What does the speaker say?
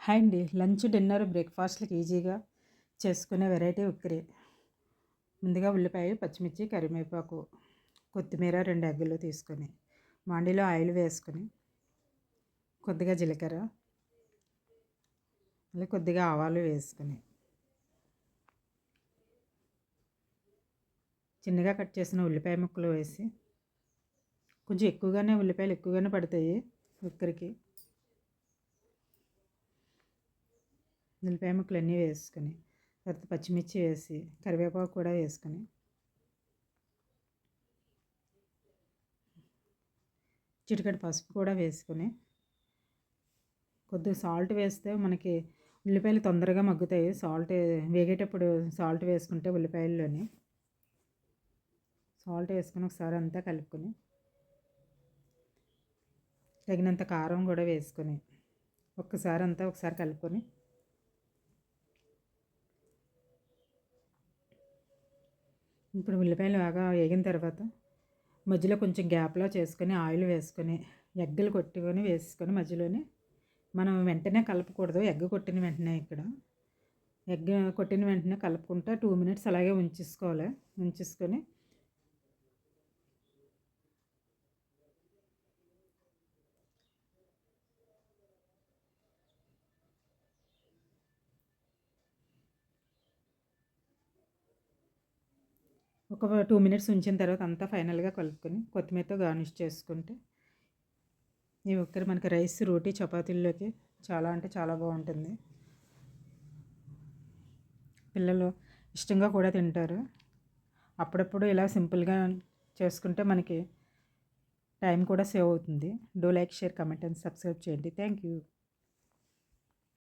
Hi అండి. Lunch, dinner, బ్రేక్‌ఫాస్ట్‌లకి ఈజీగా చేసుకునే వెరైటీ ఉక్కిరి. ముందుగా ఉల్లిపాయ, పచ్చిమిర్చి, కరివేపాకు, కొత్తిమీర, 2 ఎగ్గులు తీసుకొని, బాండీలో ఆయిల్ వేసుకొని, కొద్దిగా జీలకర్ర, మళ్ళీ కొద్దిగా ఆవాలు వేసుకొని, చిన్నగా కట్ చేసిన ఉల్లిపాయ ముక్కలు వేసి, కొంచెం ఎక్కువగానే ఉల్లిపాయలు ఎక్కువగానే పడతాయి ఉక్కిరికి. ఉల్లిపాయ ముక్కలన్నీ వేసుకొని, తర్వాత పచ్చిమిర్చి వేసి, కరివేపాకు కూడా వేసుకొని, చిటికెడు పసుపు కూడా వేసుకొని, కొద్దిగా సాల్ట్ వేస్తే మనకి ఉల్లిపాయలు తొందరగా మగ్గుతాయి. వేగేటప్పుడు సాల్ట్ వేసుకుంటే ఉల్లిపాయల్లోని సాల్ట్ వేసుకొని ఒకసారి అంతా కలుపుకొని, తగినంత కారం కూడా వేసుకొని ఒకసారి కలుపుకొని, ఇప్పుడు ఉల్లిపాయలు బాగా వేగిన తర్వాత మధ్యలో కొంచెం గ్యాప్లా చేసుకొని ఆయిల్ వేసుకొని ఎగ్గులు కొట్టుకొని వేసుకొని మధ్యలోనే మనం వెంటనే కలపకూడదు. ఎగ్ కొట్టిన వెంటనే కలుపుకుంటా 2 మినిట్స్ అలాగే ఉంచేసుకోవాలి. ఉంచేసుకొని ఒక 2 మినిట్స్ ఉంచిన తర్వాత అంతా ఫైనల్గా కలుపుకొని కొత్తిమీరతో గార్నిష్ చేసుకుంటే ఈ ఉక్కరి మనకి రైస్, రోటీ, చపాతీల్లోకి చాలా అంటే చాలా బాగుంటుంది. పిల్లలు ఇష్టంగా కూడా తింటారు. అప్పుడప్పుడు ఇలా సింపుల్గా చేసుకుంటే మనకి టైం కూడా సేవ్ అవుతుంది. Do like, share, comment and subscribe చేయండి. Thank you.